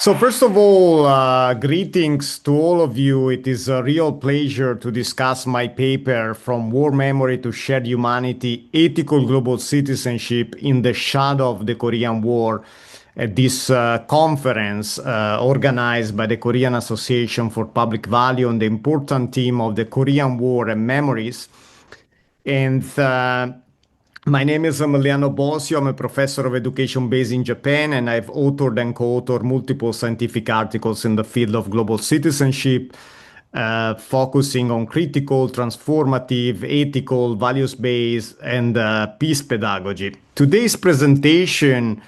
So first of all, greetings to all of you. It is a real pleasure to discuss my paper From War Memory to Shared Humanity, Ethical Global Citizenship in the Shadow of the Korean War at this conference organized by the Korean Association for Public Value on the important theme of the Korean War and memories. And my name is Emiliano Bosio. I'm a professor of education based in Japan, and I've authored and co-authored multiple scientific articles in the field of global citizenship, focusing on critical, transformative, ethical, values-based, and peace pedagogy. Today's presentation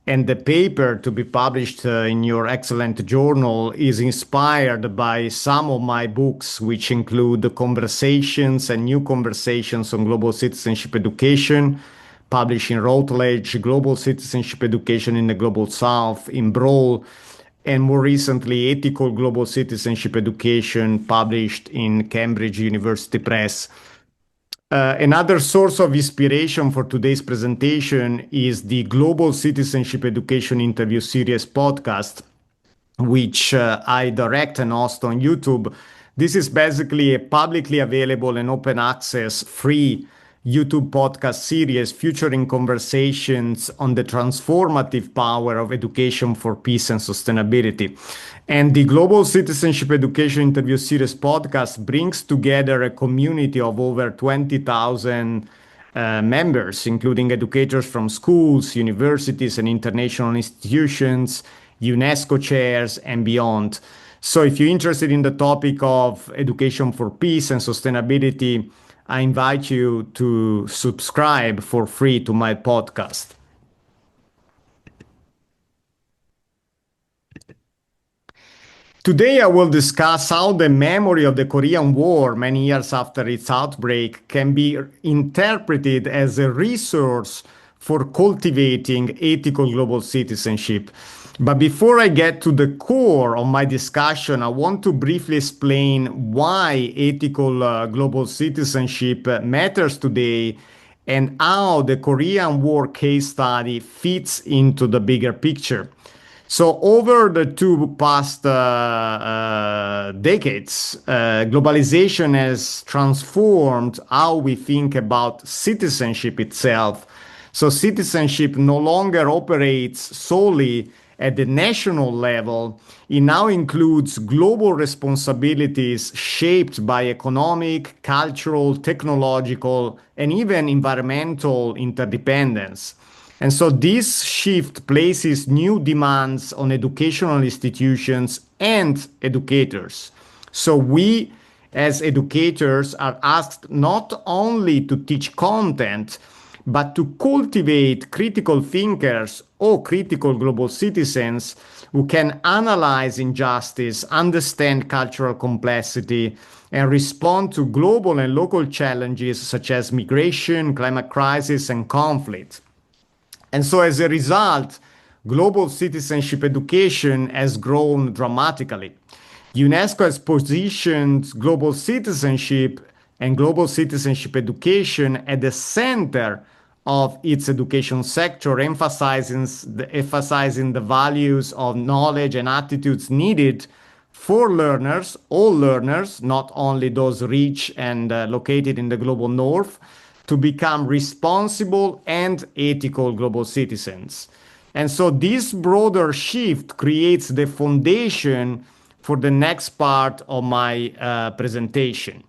and the paper to be published in your excellent journal is inspired by some of my books, which include the Conversations and New Conversations on Global Citizenship Education, published in Routledge, Global Citizenship Education in the Global South, in BRILL, and more recently, Ethical Global Citizenship Education, published in Cambridge University Press. Another source of inspiration for today's presentation is the Global Citizenship Education Interview Series podcast, which I direct and host on YouTube. This is basically a publicly available and open access free YouTube podcast series featuring conversations on the transformative power of education for peace and sustainability. And the Global Citizenship Education Interview Series podcast brings together a community of over 20,000 members, including educators from schools, universities, and international institutions, UNESCO chairs, and beyond. So if you're interested in the topic of education for peace and sustainability, I invite you to subscribe for free to my podcast. Today, I will discuss how the memory of the Korean War, many years after its outbreak, can be interpreted as a resource for cultivating ethical global citizenship. But before I get to the core of my discussion, I want to briefly explain why ethical global citizenship matters today and how the Korean War case study fits into the bigger picture. So over the two past decades, globalization has transformed how we think about citizenship itself. So citizenship no longer operates solely at the national level. It now includes global responsibilities shaped by economic, cultural, technological, and even environmental interdependence. And so this shift places new demands on educational institutions and educators. So we, as educators, are asked not only to teach content, but to cultivate critical thinkers or critical global citizens who can analyze injustice, understand cultural complexity, and respond to global and local challenges such as migration, climate crisis, and conflict. And so as a result, global citizenship education has grown dramatically. UNESCO has positioned global citizenship and global citizenship education at the center of its education sector, emphasizing the values of knowledge and attitudes needed for learners, all learners, not only those rich and located in the global north, to become responsible and ethical global citizens. And so this broader shift creates the foundation for the next part of my presentation.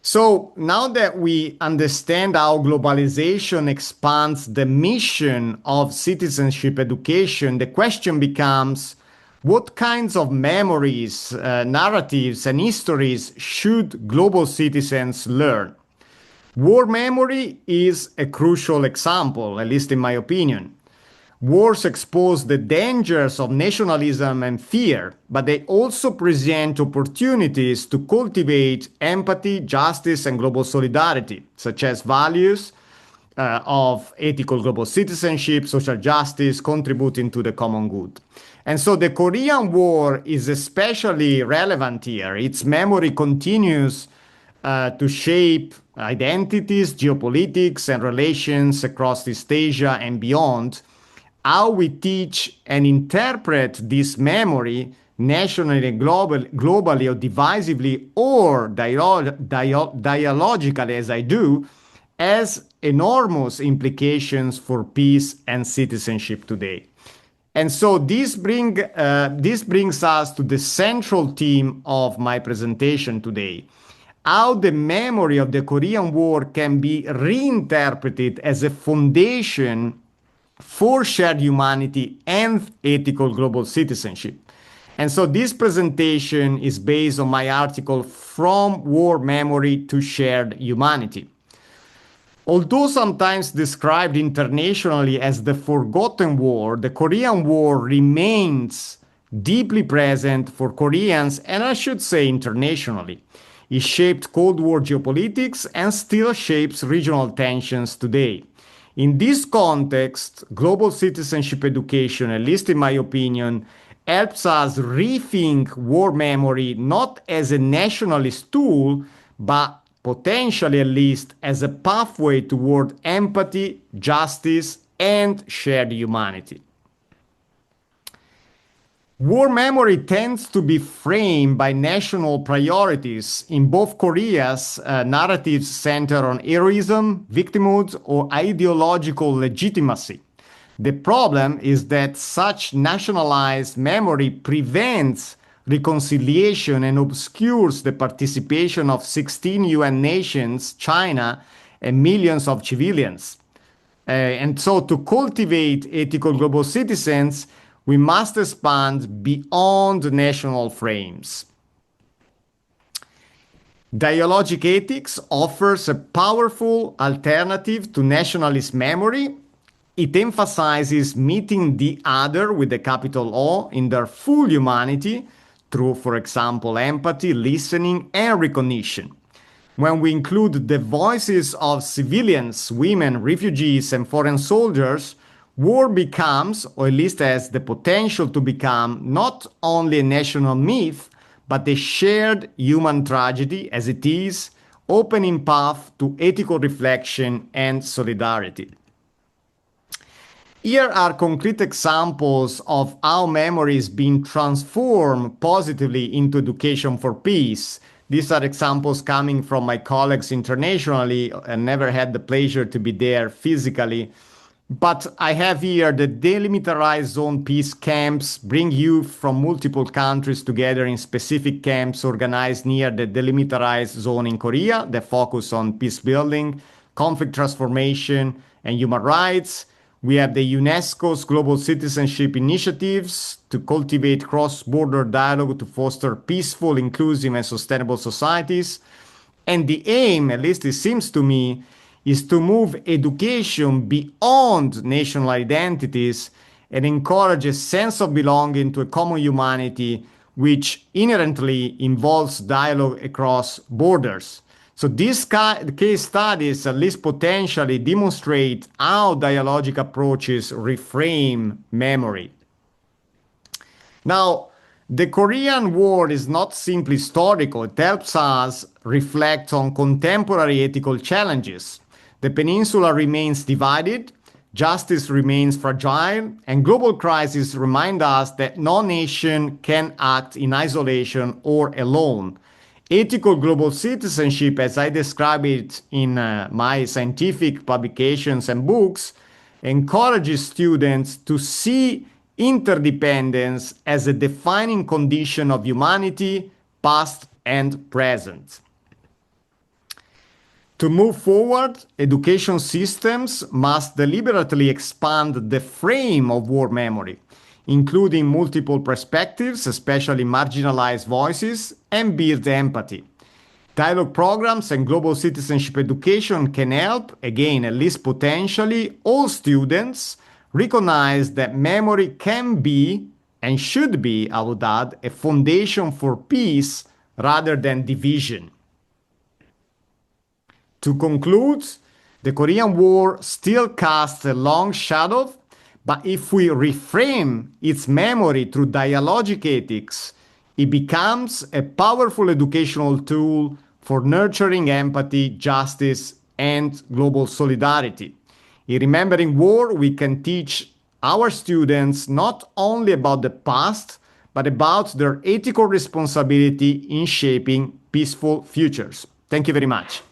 So now that we understand how globalization expands the mission of citizenship education, the question becomes, what kinds of memories, narratives, and histories should global citizens learn? War memory is a crucial example, at least in my opinion. Wars expose the dangers of nationalism and fear, but they also present opportunities to cultivate empathy, justice, and global solidarity, such as values of ethical global citizenship, social justice, contributing to the common good. And so the Korean War is especially relevant here. Its memory continues to shape identities, geopolitics, and relations across East Asia and beyond. how we teach and interpret this memory nationally, globally, or divisively, or dialogically, as I do, has enormous implications for peace and citizenship today. And so this brings us to the central theme of my presentation today: how the memory of the Korean War can be reinterpreted as a foundation for shared humanity and ethical global citizenship. And so this presentation is based on my article, From War Memory to Shared Humanity. Although sometimes described internationally as the forgotten war, the Korean War remains deeply present for Koreans, and I should say internationally. It shaped Cold War geopolitics and still shapes regional tensions today. In this context, global citizenship education, at least in my opinion, helps us rethink war memory not as a nationalist tool, but potentially at least as a pathway toward empathy, justice, and shared humanity. War memory tends to be framed by national priorities. In both Koreas, narratives center on heroism, victimhood, or ideological legitimacy. The problem is that such nationalized memory prevents reconciliation and obscures the participation of 16 UN nations, China, and millions of civilians. And so to cultivate ethical global citizens, we must expand beyond national frames. Dialogic ethics offers a powerful alternative to nationalist memory. It emphasizes meeting the other with a capital O in their full humanity through, for example, empathy, listening, and recognition. When we include the voices of civilians, women, refugees, and foreign soldiers, war becomes, or at least has the potential to become, not only a national myth, but a shared human tragedy as it is, opening path to ethical reflection and solidarity. Here are concrete examples of how memory is being transformed positively into education for peace. These are examples coming from my colleagues internationally. I never had the pleasure to be there physically. But I have here the demilitarized zone peace camps bring youth from multiple countries together in specific camps organized near the demilitarized zone in Korea that focus on peace building, conflict transformation, and human rights. We have the UNESCO's global citizenship initiatives to cultivate cross-border dialogue to foster peaceful, inclusive, and sustainable societies. And the aim, at least it seems to me, is to move education beyond national identities and encourage a sense of belonging to a common humanity, which inherently involves dialogue across borders. So these case studies at least potentially demonstrate how dialogic approaches reframe memory. Now, the Korean War is not simply historical. It helps us reflect on contemporary ethical challenges. The peninsula remains divided, justice remains fragile, and global crises remind us that no nation can act in isolation or alone. Ethical global citizenship, as I describe it in my scientific publications and books, encourages students to see interdependence as a defining condition of humanity, past and present. To move forward, education systems must deliberately expand the frame of war memory, including multiple perspectives, especially marginalized voices, and build empathy. Dialogue programs and global citizenship education can help, again, at least potentially, all students recognize that memory can be, and should be, I would add, a foundation for peace rather than division. To conclude, the Korean War still casts a long shadow, but if we reframe its memory through dialogic ethics, it becomes a powerful educational tool for nurturing empathy, justice, and global solidarity. In remembering war, we can teach our students not only about the past, but about their ethical responsibility in shaping peaceful futures. Thank you very much.